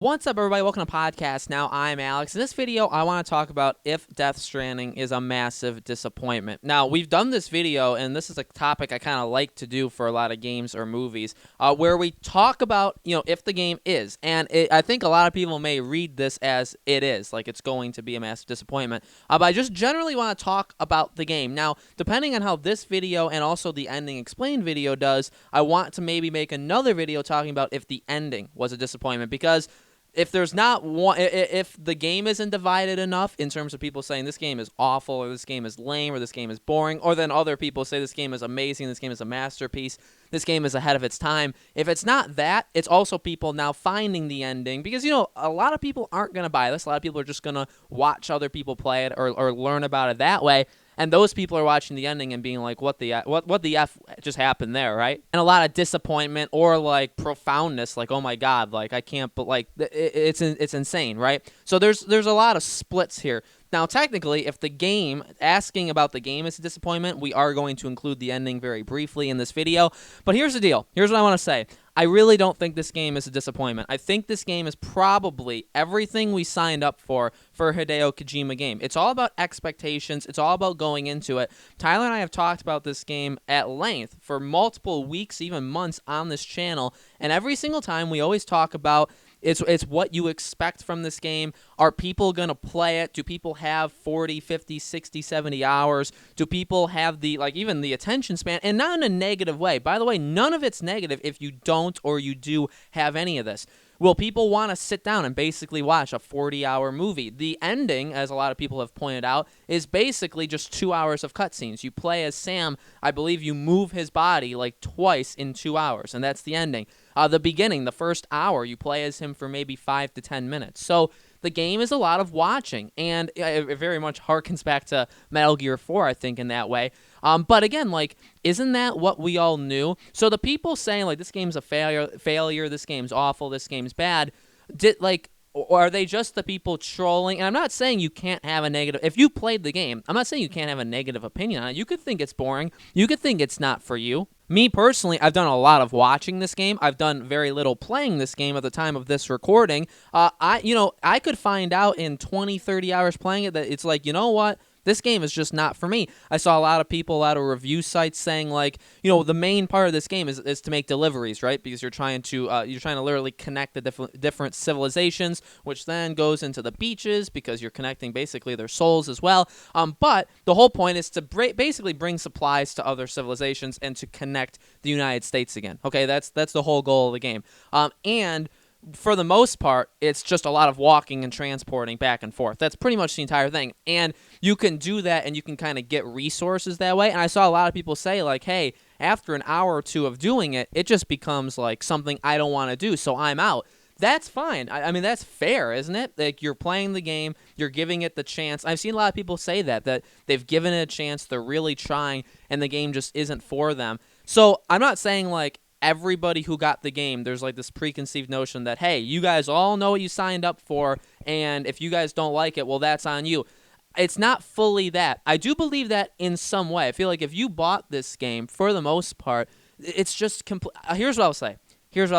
What's up, everybody? Welcome to Podcast Now. I'm Alex. In this video, I want to talk about if Death Stranding is a massive disappointment. Now, we've done this video, and this is a topic I kind of like to do for a lot of games or movies, where we talk about, if the game is. And I think a lot of people may read this as it is, like it's going to be a massive disappointment. But I just generally want to talk about the game. Now, depending on how this video and also the ending explained video does, I want to maybe make another video talking about if the ending was a disappointment, because if there's not one, if the game isn't divided enough in terms of people saying this game is awful or this game is lame or this game is boring, or then other people say this game is amazing, this game is a masterpiece, this game is ahead of its time. If it's not that, it's also people now finding the ending, because a lot of people aren't going to buy this. A lot of people are just going to watch other people play it or learn about it that way. And those people are watching the ending and being like, what the F just happened there, right? And a lot of disappointment or like profoundness, like, oh my God, like I can't, but like it's insane, right? So there's a lot of splits here. Now, technically, if the game, asking about the game is a disappointment, we are going to include the ending very briefly in this video. But here's the deal. Here's what I want to say. I really don't think this game is a disappointment. I think this game is probably everything we signed up for a Hideo Kojima game. It's all about expectations. It's all about going into it. Tyler and I have talked about this game at length for multiple weeks, even months on this channel. And every single time we always talk about it's what you expect from this game. Are people going to play it? Do people have 40, 50, 60, 70 hours? Do people have even the attention span? And not in a negative way. By the way, none of it's negative if you don't or you do have any of this. Will people want to sit down and basically watch a 40-hour movie? The ending, as a lot of people have pointed out, is basically just 2 hours of cutscenes. You play as Sam. I believe you move his body like twice in 2 hours, and that's the ending. The beginning, the first hour, you play as him for maybe 5 to 10 minutes. So the game is a lot of watching, and it very much harkens back to Metal Gear 4, I think, in that way. But again, isn't that what we all knew? So the people saying, this game's a failure, this game's awful, this game's bad, or are they just the people trolling? And I'm not saying you can't have a negative... If you played the game, I'm not saying you can't have a negative opinion on it. You could think it's boring. You could think it's not for you. Me, personally, I've done a lot of watching this game. I've done very little playing this game at the time of this recording. I could find out in 20, 30 hours playing it that it's like, you know what? This game is just not for me. I saw a lot of people, a lot of review sites saying the main part of this game is to make deliveries, right? Because you're trying to literally connect the different civilizations, which then goes into the beaches because you're connecting basically their souls as well. But the whole point is to basically bring supplies to other civilizations and to connect the United States again. Okay, that's the whole goal of the game. And for the most part, it's just a lot of walking and transporting back and forth. That's pretty much the entire thing. And you can do that and you can kind of get resources that way. And I saw a lot of people say, hey, after an hour or two of doing it, it just becomes something I don't want to do, so I'm out. That's fine. I mean, that's fair, isn't it? You're playing the game, you're giving it the chance. I've seen a lot of people say that they've given it a chance, they're really trying, and the game just isn't for them. So I'm not saying, everybody who got the game, there's this preconceived notion that, hey, you guys all know what you signed up for, and if you guys don't like it, well, that's on you. It's not fully that. I do believe that in some way. I feel like if you bought this game, for the most part, it's just here's what I'll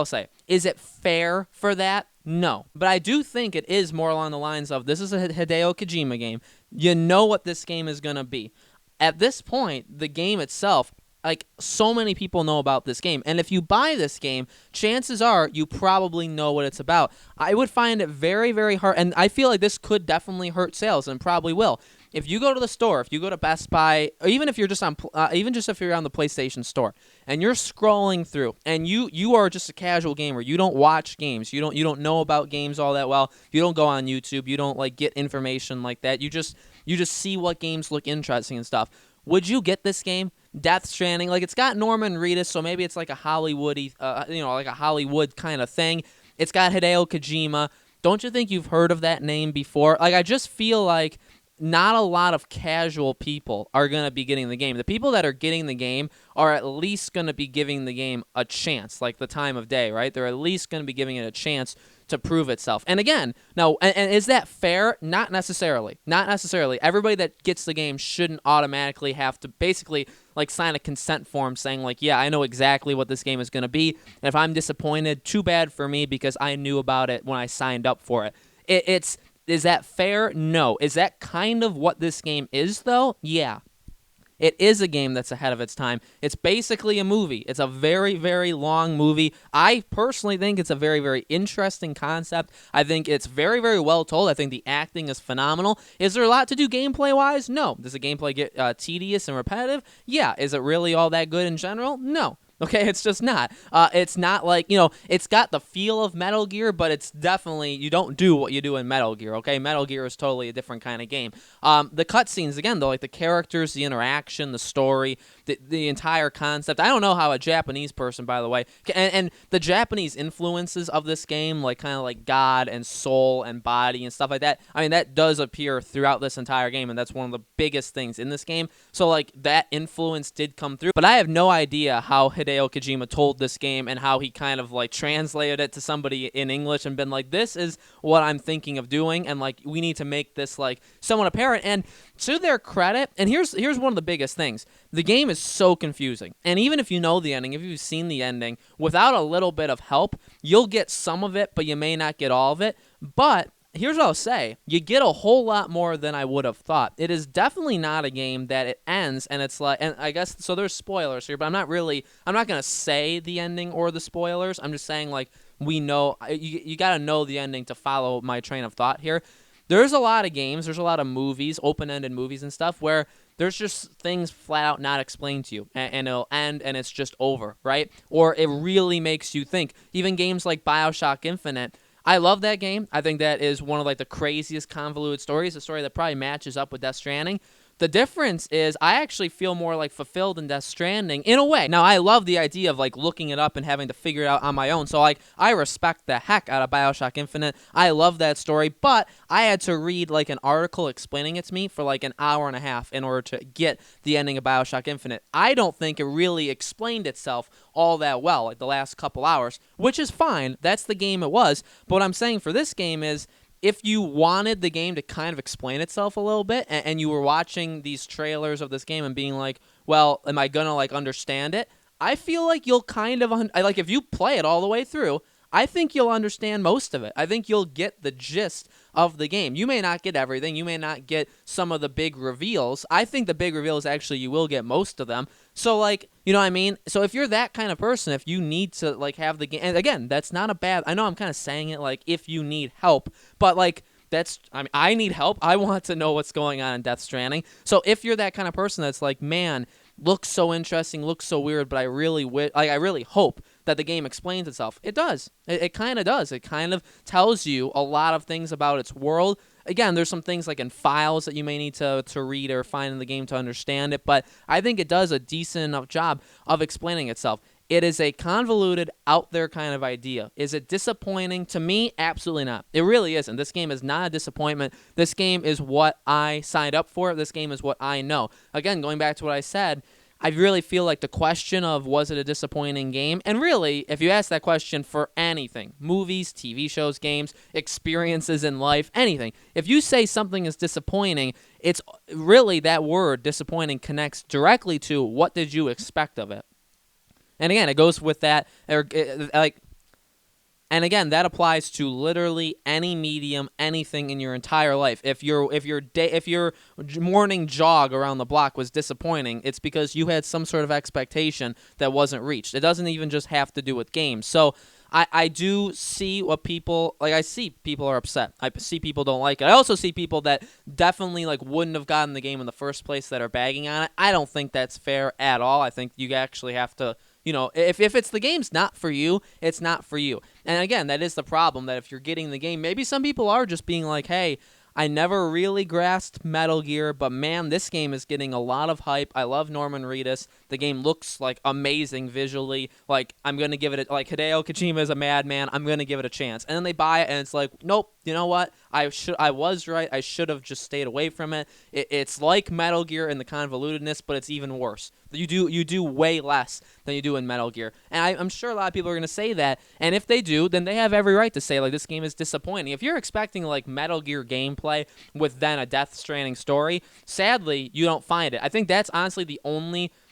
say. Is it fair for that? No. But I do think it is more along the lines of, this is a Hideo Kojima game. You know what this game is going to be. At this point, the game itself, so many people know about this game. And if you buy this game, chances are you probably know what it's about. I would find it very, very hard, and I feel like this could definitely hurt sales, and probably will. If you go to the store, if you go to Best Buy, or even if you're just if you're on the PlayStation Store, and you're scrolling through, and you are just a casual gamer, you don't watch games, you don't know about games all that well, you don't go on YouTube, you don't get information like that, you just see what games look interesting and stuff. Would you get this game? Death Stranding, it's got Norman Reedus, so maybe it's like a Hollywoody, like a Hollywood kind of thing. It's got Hideo Kojima. Don't you think you've heard of that name before? I just feel like not a lot of casual people are going to be getting the game. The people that are getting the game are at least going to be giving the game a chance, like the time of day, right? They're at least going to be giving it a chance to prove itself. And again, now, and is that fair? Not necessarily. Not necessarily. Everybody that gets the game shouldn't automatically have to basically like sign a consent form saying like, yeah, I know exactly what this game is going to be. And if I'm disappointed, too bad for me because I knew about it when I signed up for it. Is that fair? No. Is that kind of what this game is, though? Yeah. It is a game that's ahead of its time. It's basically a movie. It's a very, very long movie. I personally think it's a very, very interesting concept. I think it's very, very well told. I think the acting is phenomenal. Is there a lot to do gameplay-wise? No. Does the gameplay get tedious and repetitive? Yeah. Is it really all that good in general? No. Okay, it's just not. It's not like, it's got the feel of Metal Gear, but it's definitely, you don't do what you do in Metal Gear, okay? Metal Gear is totally a different kind of game. The cutscenes, again, though, like the characters, the interaction, the story, the entire concept. I don't know how a Japanese person, by the way, and the Japanese influences of this game, like kind of like God and soul and body and stuff like that, I mean, that does appear throughout this entire game, and that's one of the biggest things in this game. So, like, that influence did come through, but I have no idea how Hideo Kojima told this game and how he kind of like translated it to somebody in English and been like, this is what I'm thinking of doing, and like we need to make this like somewhat apparent. And to their credit, and here's one of the biggest things, the game is so confusing, and even if you know the ending, if you've seen the ending, without a little bit of help, you'll get some of it, but you may not get all of it. But here's what I'll say. You get a whole lot more than I would have thought. It is definitely not a game that it ends, and it's like, and I guess, so there's spoilers here, but I'm not going to say the ending or the spoilers. I'm just saying, like, we know, you got to know the ending to follow my train of thought here. There's a lot of games, there's a lot of movies, open-ended movies and stuff, where there's just things flat out not explained to you, and it'll end, and it's just over, right? Or it really makes you think. Even games like BioShock Infinite, I love that game. I think that is one of like the craziest convoluted stories, a story that probably matches up with Death Stranding. The difference is I actually feel more like fulfilled in Death Stranding in a way. Now, I love the idea of like looking it up and having to figure it out on my own. So like I respect the heck out of BioShock Infinite. I love that story, but I had to read like an article explaining it to me for like an hour and a half in order to get the ending of BioShock Infinite. I don't think it really explained itself all that well, like the last couple hours, which is fine. That's the game it was. But what I'm saying for this game is, if you wanted the game to kind of explain itself a little bit, and you were watching these trailers of this game and being like, well, am I going to like understand it? I feel like you'll kind of, like if you play it all the way through, I think you'll understand most of it. I think you'll get the gist of the game. You may not get everything. You may not get some of the big reveals. I think the big reveals, actually, you will get most of them. So, like, you know what I mean? So if you're that kind of person, if you need to, like, have the game, and again, that's not a bad, I know I'm kind of saying it, like, if you need help, but, like, I need help. I want to know what's going on in Death Stranding. So if you're that kind of person that's like, man, looks so interesting, looks so weird, but I really hope that the game explains itself. It does. It kind of does. It kind of tells you a lot of things about its world. Again, there's some things like in files that you may need to read or find in the game to understand it, but I think it does a decent enough job of explaining itself. It is a convoluted, out there kind of idea. Is it disappointing? To me, absolutely not. It really isn't. This game is not a disappointment. This game is what I signed up for. This game is what I know. Again, going back to what I said, I really feel like the question of was it a disappointing game? And really, if you ask that question for anything, movies, TV shows, games, experiences in life, anything, if you say something is disappointing, it's really that word, disappointing, connects directly to what did you expect of it. And again, it goes with that, and again, that applies to literally any medium, anything in your entire life. If your morning jog around the block was disappointing, it's because you had some sort of expectation that wasn't reached. It doesn't even just have to do with games. So I do see what people, like I see people are upset. I see people don't like it. I also see people that definitely like wouldn't have gotten the game in the first place that are bagging on it. I don't think that's fair at all. I think you actually have to, if it's the game's not for you, it's not for you. And again, that is the problem, that if you're getting the game, maybe some people are just being like, hey, I never really grasped Metal Gear, but man, this game is getting a lot of hype. I love Norman Reedus. The game looks like amazing visually. Like, I'm going to give it like Hideo Kojima is a madman. I'm going to give it a chance. And then they buy it and it's like, nope, you know what? I was right. I should have just stayed away from it. It's like Metal Gear in the convolutedness, but it's even worse. You do way less than you do in Metal Gear. And I'm sure a lot of people are going to say that. And if they do, then they have every right to say, like, this game is disappointing. If you're expecting, like, Metal Gear gameplay with then a Death Stranding story, sadly, you don't find it. I think that's honestly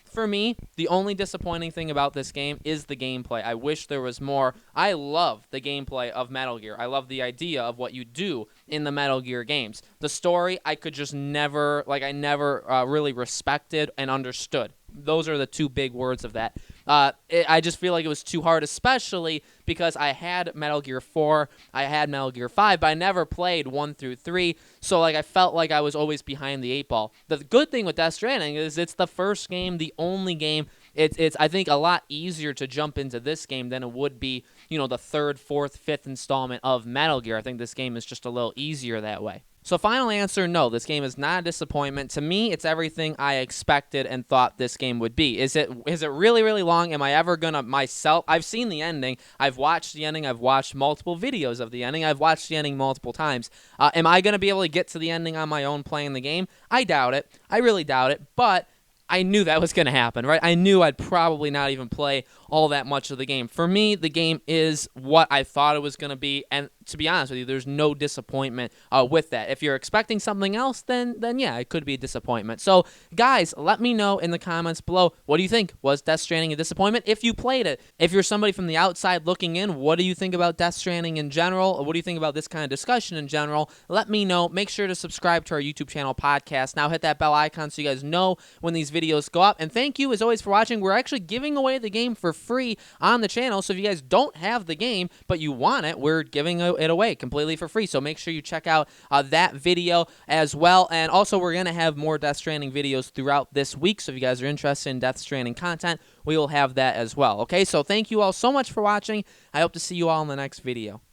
for me, the only disappointing thing about this game is the gameplay. I wish there was more. I love the gameplay of Metal Gear. I love the idea of what you do in the Metal Gear games. The story, I could just never, I never really respected and understood. Those are the two big words of that. I just feel like it was too hard, especially because I had Metal Gear 4, I had Metal Gear 5, but I never played 1 through 3, so I felt like I was always behind the 8 ball. The good thing with Death Stranding is it's the first game, the only game. It's I think a lot easier to jump into this game than it would be, the third, fourth, fifth installment of Metal Gear. I think this game is just a little easier that way. So final answer, no, this game is not a disappointment. To me, it's everything I expected and thought this game would be. Is it really, really long? Am I ever going to myself? I've seen the ending. I've watched the ending. I've watched multiple videos of the ending. I've watched the ending multiple times. Am I going to be able to get to the ending on my own playing the game? I doubt it. I really doubt it. But I knew that was going to happen, right? I knew I'd probably not even play all that much of the game. For me, the game is what I thought it was going to be, and to be honest with you, there's no disappointment with that. If you're expecting something else, then yeah, it could be a disappointment. So, guys, let me know in the comments below, what do you think? Was Death Stranding a disappointment? If you played it, if you're somebody from the outside looking in, what do you think about Death Stranding in general? Or what do you think about this kind of discussion in general? Let me know. Make sure to subscribe to our YouTube channel podcast. Now hit that bell icon so you guys know when these videos go up. And thank you, as always, for watching. We're actually giving away the game for free on the channel, so if you guys don't have the game but you want it, we're giving it away completely for free. So make sure you check out that video as well. And also, we're going to have more Death Stranding videos throughout this week, so if you guys are interested in Death Stranding content, we will have that as well. Okay, so thank you all so much for watching. I hope to see you all in the next video.